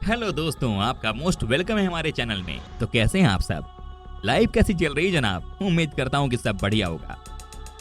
Hello दोस्तों, आपका most welcome है हमारे चैनल में। तो कैसे हैं आप सब? लाइफ कैसी चल रही है जनाब? उम्मीद करता हूँ कि सब बढ़िया होगा।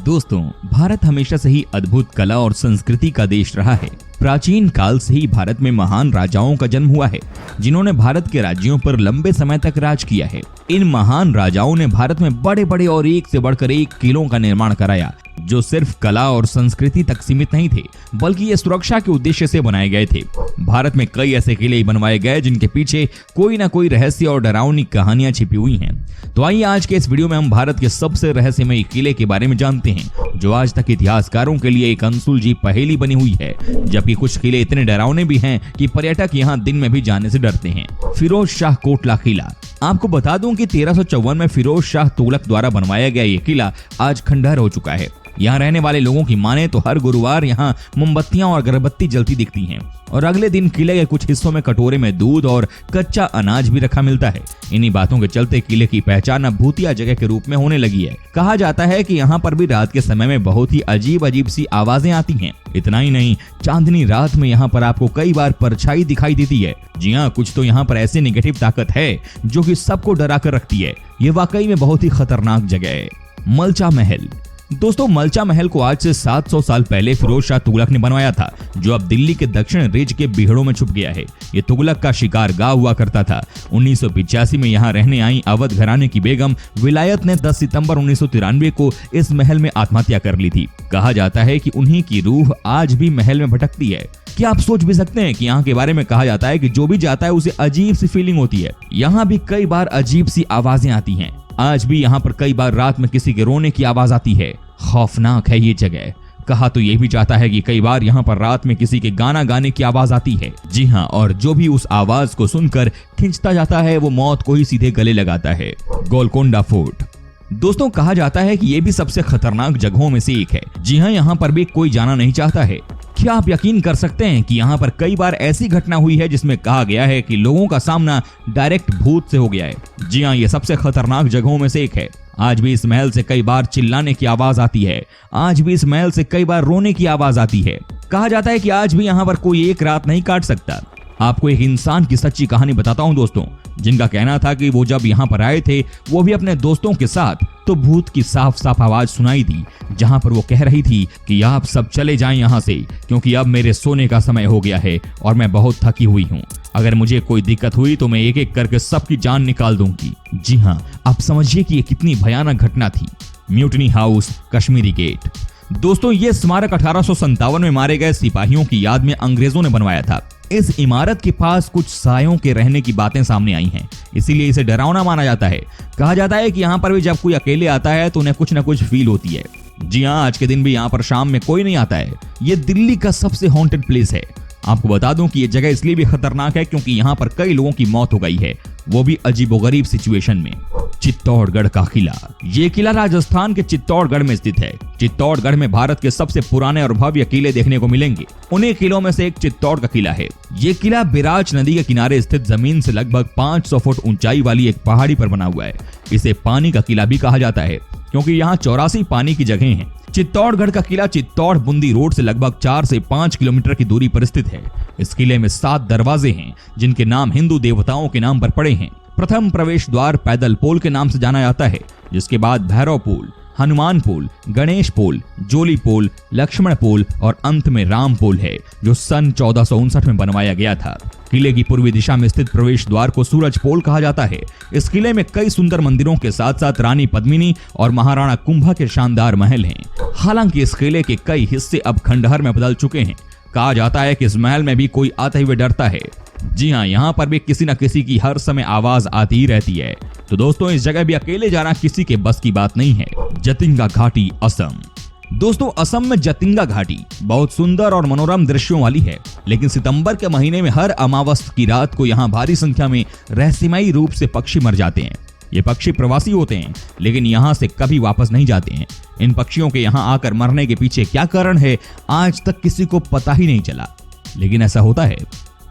दोस्तों, भारत हमेशा से ही अद्भुत कला और संस्कृति का देश रहा है। प्राचीन काल से ही भारत में महान राजाओं का जन्म हुआ है, जिन्होंने भारत के राज्यों पर लंबे समय तक राज किया है। इन महान राजाओं ने भारत में बड़े बड़े और एक से बढ़कर एक किलों का निर्माण कराया, जो सिर्फ कला और संस्कृति तक सीमित नहीं थे, बल्कि ये सुरक्षा के उद्देश्य से बनाए गए थे। भारत में कई ऐसे किले बनवाए गए जिनके पीछे कोई ना कोई रहस्य और डरावनी कहानियां छिपी हुई हैं। तो आइए आज के इस वीडियो में हम भारत के सबसे रहस्यमय किले के बारे में जानते हैं, जो आज तक इतिहासकारों के लिए एक अनसुलझी पहेली बनी हुई है। जबकि कुछ किले इतने डरावने भी हैं कि पर्यटक यहाँ दिन में भी जाने से डरते हैं। फिरोज शाह कोटला किला। आपको बता दूं कि 1354 में फिरोज शाह तुगलक द्वारा बनवाया गया ये किला आज खंडहर हो चुका है। यहाँ रहने वाले लोगों की माने तो हर गुरुवार यहाँ मोमबत्तियां और अगरबत्ती जलती दिखती हैं, और अगले दिन किले के कुछ हिस्सों में कटोरे में दूध और कच्चा अनाज भी रखा मिलता है। इन्हीं बातों के चलते किले की पहचान अब भूतिया जगह के रूप में होने लगी है। कहा जाता है कि यहाँ पर भी रात के समय में बहुत ही अजीब अजीब सी आवाजें आती हैं। इतना ही नहीं, चांदनी रात में यहाँ पर आपको कई बार परछाई दिखाई देती है। जी हाँ, कुछ तो यहाँ पर ऐसी नेगेटिव ताकत है जो कि सबको डरा कर रखती है। ये वाकई में बहुत ही खतरनाक जगह है। मलचा महल। दोस्तों, मलचा महल को आज से 700 साल पहले फिरोज शाह तुगलक ने बनवाया था, जो अब दिल्ली के दक्षिण रिज के बिहड़ों में छुप गया है। ये तुगलक का शिकार गाह हुआ करता था। 1985 में यहाँ रहने आई अवध घराने की बेगम विलायत ने 10 सितंबर 1993 को इस महल में आत्महत्या कर ली थी। कहा जाता है कि उन्हीं की रूह आज भी महल में भटकती है। क्या आप सोच भी सकते हैं कि यहाँ के बारे में कहा जाता है कि जो भी जाता है उसे अजीब सी फीलिंग होती है। यहाँ भी कई बार अजीब सी आवाजें आती हैं। आज भी यहाँ पर कई बार रात में किसी के रोने की आवाज आती है। खौफनाक है ये जगह। कहा तो ये भी जाता है कि कई बार यहाँ पर रात में किसी के गाना गाने की आवाज आती है। जी हाँ, और जो भी उस आवाज को सुनकर खिंचता जाता है वो मौत को ही सीधे गले लगाता है। गोलकोंडा फोर्ट। दोस्तों, कहा जाता है कि ये भी सबसे खतरनाक जगहों में से एक है। जी हाँ, यहाँ पर भी कोई जाना नहीं चाहता है। क्या आप यकीन कर सकते हैं कि यहाँ पर कई बार ऐसी घटना हुई है जिसमें कहा गया है कि लोगों का सामना डायरेक्ट भूत से हो गया है। जी हाँ, ये सबसे खतरनाक जगहों में से एक है। आज भी इस महल से कई बार चिल्लाने की आवाज आती है। आज भी इस महल से कई बार रोने की आवाज आती है। कहा जाता है कि आज भी यहाँ पर कोई एक रात नहीं काट सकता। आपको एक इंसान की सच्ची कहानी बताता हूँ दोस्तों, जिनका कहना था कि वो जब यहाँ पर आए थे वो भी अपने दोस्तों के साथ, तो भूत की साफ साफ आवाज सुनाई दी, जहाँ पर वो कह रही थी कि आप सब चले जाएं यहाँ से, क्योंकि अब मेरे सोने का समय हो गया है और मैं बहुत थकी हुई हूँ। अगर मुझे कोई दिक्कत हुई तो मैं एक एक करके सबकी जान निकाल दूंगी। जी हाँ, आप समझिए कि ये कितनी भयानक घटना थी। Mutiny house, Kashmiri gate. दोस्तों, ये स्मारक 1857 में मारे गए सिपाहियों की याद में अंग्रेजों ने बनवाया था। इस इमारत के पास कुछ सायों के रहने की बातें सामने आई हैं, इसीलिए इसे डरावना माना जाता है। कहा जाता है कि यहाँ पर भी जब कोई अकेले आता है तो उन्हें कुछ न कुछ फील होती है। जी हाँ, आज के दिन भी यहाँ पर शाम में कोई नहीं आता है। ये दिल्ली का सबसे हॉन्टेड प्लेस है। आपको बता दूं कि ये जगह इसलिए भी खतरनाक है क्योंकि यहाँ पर कई लोगों की मौत हो गई है, वो भी अजीबोगरीब सिचुएशन में। चित्तौड़गढ़ का किला। ये किला राजस्थान के चित्तौड़गढ़ में स्थित है। चित्तौड़गढ़ में भारत के सबसे पुराने और भव्य किले देखने को मिलेंगे। उन्हीं किलों में से एक चित्तौड़ का किला है। ये किला बिराज नदी के किनारे स्थित जमीन से लगभग 500 फुट ऊंचाई वाली एक पहाड़ी पर बना हुआ है। इसे पानी का किला भी कहा जाता है क्योंकि यहाँ 84 पानी की जगह हैं। चित्तौड़गढ़ का किला चित्तौड़ बूंदी रोड से लगभग 4 से 5 किलोमीटर की दूरी पर स्थित है। इस किले में 7 दरवाजे हैं, जिनके नाम हिंदू देवताओं के नाम पर पड़े हैं। प्रथम प्रवेश द्वार पैदल पोल के नाम से जाना जाता है, जिसके बाद भैरव पोल, हनुमान पोल, गणेश पोल, जोली पोल, लक्ष्मण पोल और अंत में राम पोल है, जो सन 1459 में बनवाया गया था। किले की पूर्वी दिशा में स्थित प्रवेश द्वार को सूरज पोल कहा जाता है। इस किले में कई सुंदर मंदिरों के साथ साथ रानी पद्मिनी और महाराणा कुंभा के शानदार महल हैं। हालांकि इस किले के कई हिस्से अब खंडहर में बदल चुके हैं। कहा जाता है कि इस महल में भी कोई आते हुए डरता है। जी हाँ, यहाँ पर भी किसी न किसी की हर समय आवाज आती ही रहती है। तो दोस्तों, इस जगह भी अकेले जाना किसी के बस की बात नहीं है। जतिंगा घाटी, असम। दोस्तों, असम में जतिंगा घाटी बहुत सुंदर और मनोरम दृश्यों वाली है, लेकिन सितंबर के महीने में हर अमावस्या की रात को यहाँ भारी संख्या में रहस्यमयी रूप से पक्षी मर जाते हैं। ये पक्षी प्रवासी होते हैं, लेकिन यहाँ से कभी वापस नहीं जाते हैं। इन पक्षियों के यहाँ आकर मरने के पीछे क्या कारण है, आज तक किसी को पता ही नहीं चला, लेकिन ऐसा होता है।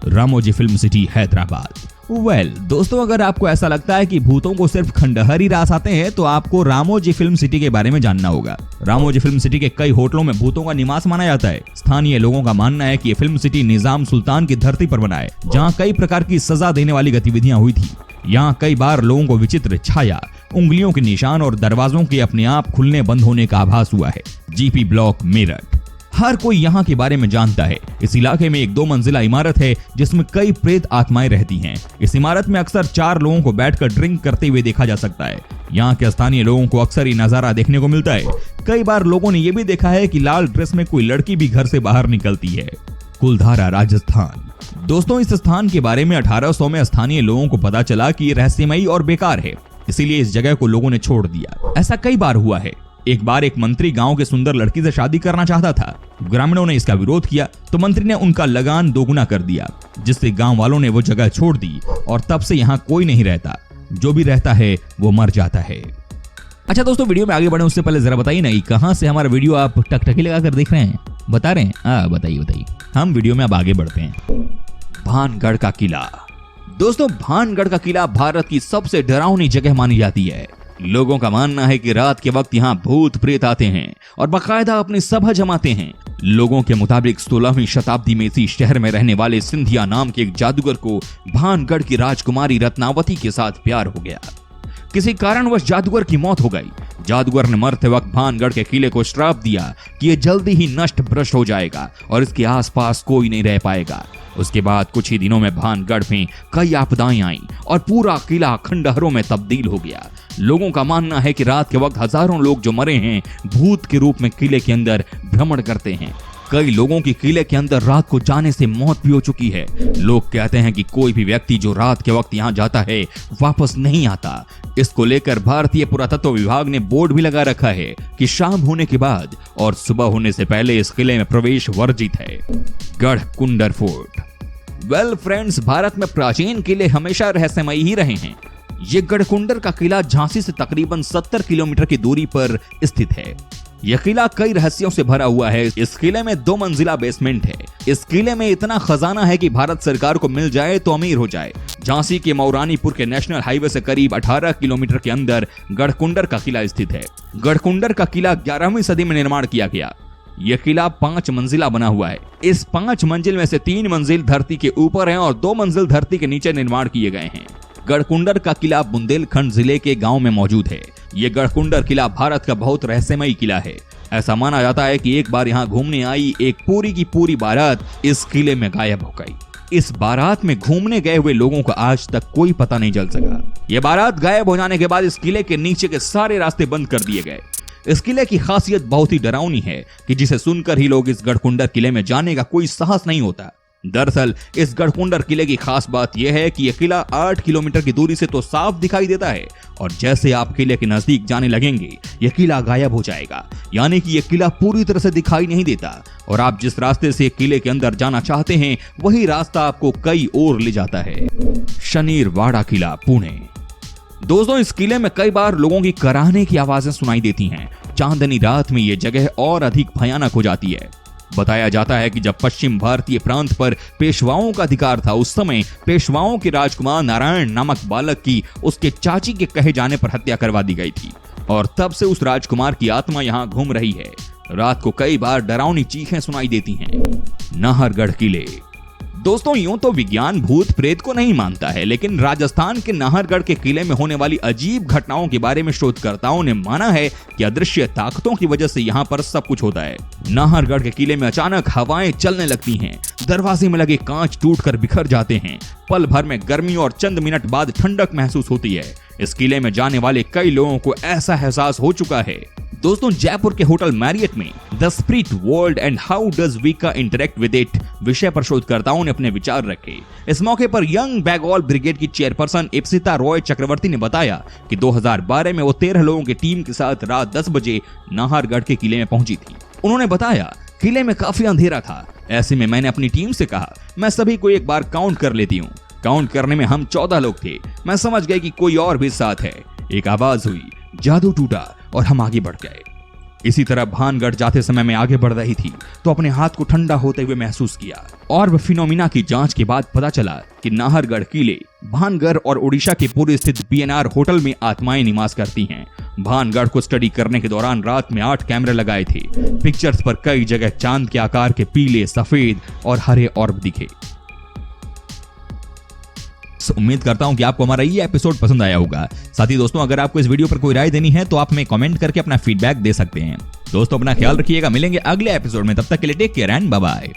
Ramoji film city, Hyderabad. दोस्तों, अगर आपको ऐसा लगता है कि भूतों को सिर्फ खंडहर ही रास आते हैं तो आपको रामोजी फिल्म सिटी के बारे में जानना होगा। रामोजी फिल्म सिटी के कई होटलों में भूतों का निवास माना जाता है। स्थानीय लोगों का मानना है कि ये फिल्म सिटी निजाम सुल्तान की धरती पर बना है, जहाँ कई प्रकार की सजा देने वाली गतिविधियां हुई थी। यहाँ कई बार लोगों को विचित्र छाया, उंगलियों के निशान और दरवाजों के अपने आप खुलने बंद होने का आभास हुआ है। GP block Meerut. हर कोई यहाँ के बारे में जानता है। इस इलाके में एक 2 मंजिला इमारत है जिसमें कई प्रेत आत्माएं रहती हैं। इस इमारत में अक्सर 4 लोगों को बैठकर ड्रिंक करते हुए देखा जा सकता है। यहाँ के स्थानीय लोगों को अक्सर ये नजारा देखने को मिलता है। कई बार लोगों ने ये भी देखा है कि लाल ड्रेस में कोई लड़की भी घर से बाहर निकलती है। कुलधारा राजस्थान। दोस्तों, इस स्थान के बारे में 1800 में स्थानीय लोगों को पता चला कि ये रहस्यमयी और बेकार है, इसीलिए इस जगह को लोगों ने छोड़ दिया। ऐसा कई बार हुआ है। एक बार एक मंत्री गांव के सुंदर लड़की से शादी करना चाहता था। ग्रामीणों ने इसका विरोध किया तो मंत्री ने उनका लगान दोगुना कर दिया, जिससे गांव वालों ने वो जगह छोड़ दी और तब से यहाँ कोई नहीं रहता। जो भी रहता है वो मर जाता है। अच्छा दोस्तों, वीडियो में आगे बढ़े उससे पहले जरा बताइए ना, कहां से हमारा वीडियो आप टकटकी लगाकर देख रहे हैं? बता रहे हैं? बताइए। हम वीडियो में अब आगे बढ़ते हैं। भानगढ़ का किला। दोस्तों, भानगढ़ का किला भारत की सबसे डरावनी जगह मानी जाती है। लोगों का मानना है कि रात के वक्त यहाँ भूत प्रेत आते हैं और बाकायदा अपनी सभा जमाते हैं। लोगों के मुताबिक 16वीं शताब्दी में इसी शहर में रहने वाले सिंधिया नाम के एक जादूगर को भानगढ़ की राजकुमारी रत्नावती के साथ प्यार हो गया। किसी कारणवश जादूगर की मौत हो गई। जादूगर ने मरते वक्त भानगढ़ के किले को श्राप दिया कि यह जल्दी ही नष्ट भ्रष्ट हो जाएगा और इसके आसपास कोई नहीं रह पाएगा। उसके बाद कुछ ही दिनों में भानगढ़ में कई आपदाएं आईं और पूरा किला खंडहरों में तब्दील हो गया। लोगों का मानना है कि रात के वक्त हजारों लोग जो मरे हैं भूत के रूप में किले के अंदर भ्रमण करते हैं। कई लोगों की किले के अंदर रात को जाने से मौत भी हो चुकी है। लोग कहते हैं कि कोई भी व्यक्ति जो रात के वक्त यहाँ जाता है वापस नहीं आता। इसको लेकर भारतीय पुरातत्व विभाग ने बोर्ड भी लगा रखा है कि शाम होने के बाद और सुबह होने से पहले इस किले में प्रवेश वर्जित है। गढ़कुंडर फोर्ट। वेल फ्रेंड्स, भारत में प्राचीन किले हमेशा रहस्यमयी ही रहे हैं। ये गढ़कुंडर का किला झांसी से तकरीबन 70 किलोमीटर की दूरी पर स्थित है। यह किला कई रहस्यों से भरा हुआ है। इस किले में 2 मंजिला बेसमेंट है। इस किले में इतना खजाना है कि भारत सरकार को मिल जाए तो अमीर हो जाए। झांसी के मौरानीपुर के नेशनल हाईवे से करीब 18 किलोमीटर के अंदर गढ़कुंडर का किला स्थित है। गढ़कुंडर का किला 11वीं सदी में निर्माण किया गया। यह किला 5 मंजिला बना हुआ है। इस 5 मंजिल में से 3 मंजिल धरती के ऊपर हैं और 2 मंजिल धरती के नीचे निर्माण किए गए हैं। गढ़कुंडर का किला बुंदेलखंड जिले के गांव में मौजूद है। यह गढ़कुंडर किला भारत का बहुत रहस्यमयी किला है। ऐसा माना जाता है कि एक बार यहाँ घूमने आई एक पूरी की पूरी बारात इस किले में गायब हो गई। इस बारात में घूमने गए हुए लोगों का आज तक कोई पता नहीं चल सका। यह बारात गायब हो जाने के बाद इस किले के नीचे के सारे रास्ते बंद कर दिए गए। इस किले की खासियत बहुत ही डरावनी है कि जिसे सुनकर ही लोग इस गढ़कुंडर किले में जाने का कोई साहस नहीं होता। दरअसल इस गढ़कुंडर किले की खास बात यह है कि यह किला 8 किलोमीटर की दूरी से तो साफ दिखाई देता है और जैसे आप किले के नजदीक जाने लगेंगे यह किला गायब हो जाएगा। यानी कि यह किला पूरी तरह से दिखाई नहीं देता और आप जिस रास्ते से किले के अंदर जाना चाहते हैं वही रास्ता आपको कई ओर ले जाता है। शनीरवाड़ा किला, पुणे। दोस्तों, इस किले में कई बार लोगों की कराहने की आवाजें सुनाई देती हैं। चांदनी रात में यह जगह और अधिक भयानक हो जाती है। बताया जाता है कि जब पश्चिम भारतीय प्रांत पर पेशवाओं का अधिकार था उस समय पेशवाओं के राजकुमार नारायण नामक बालक की उसके चाची के कहे जाने पर हत्या करवा दी गई थी और तब से उस राजकुमार की आत्मा यहाँ घूम रही है। रात को कई बार डरावनी चीखें सुनाई देती हैं। नाहरगढ़ किले। दोस्तों, यूं तो विज्ञान भूत प्रेत को नहीं मानता है, लेकिन राजस्थान के नाहरगढ़ के किले में होने वाली अजीब घटनाओं के बारे में शोधकर्ताओं ने माना है कि अदृश्य ताकतों की वजह से यहाँ पर सब कुछ होता है। नाहरगढ़ के किले में अचानक हवाएं चलने लगती हैं, दरवाजे में लगे कांच टूटकर बिखर जाते हैं, पल भर में गर्मी और चंद मिनट बाद ठंडक महसूस होती है। इस किले में जाने वाले कई लोगों को ऐसा एहसास हो चुका है। दोस्तों, जयपुर के होटल मैरियट में the spirit world and how does Wicca interact with it विषय पर शोधकर्ताओं ने अपने विचार रखे। इस मौके पर यंग बेंगॉल ब्रिगेड की चेयरपर्सन इप्सिता रॉय चक्रवर्ती ने बताया कि 2012 में वो 13 लोगों की टीम के साथ रात 10 बजे नाहरगढ़ के किले में पहुंची थी। उन्होंने बताया, किले में काफी अंधेरा था। ऐसे में मैंने अपनी टीम से कहा, मैं सभी को एक बार काउंट कर लेती हूँ। काउंट करने में हम 14 लोग थे। मैं समझ गए कि कोई और भी साथ है। एक आवाज हुई, जादू टूटा और हम आगे बढ़ गए। इसी तरह भानगढ़ जाते समय मैं आगे बढ़ रही थी तो अपने हाथ को ठंडा होते हुए महसूस किया और फिनोमिना की जांच के बाद पता चला कि नाहरगढ़ किले, भानगढ़ और ओडिशा के पूर्व स्थित पीएनआर होटल में आत्माएं निवास करती हैं। भानगढ़ को स्टडी करने के दौरान रात में 8 कैमरे लगाए थे। पिक्चर्स पर कई जगह चांद के आकार के पीले, सफेद और हरे ऑर्ब दिखे। उम्मीद करता हूं कि आपको हमारा ये एपिसोड पसंद आया होगा। साथ ही दोस्तों, अगर आपको इस वीडियो पर कोई राय देनी है तो आप हमें कमेंट करके अपना फीडबैक दे सकते हैं। दोस्तों, अपना ख्याल रखिएगा। मिलेंगे अगले एपिसोड में, तब तक के लिए take care and bye bye.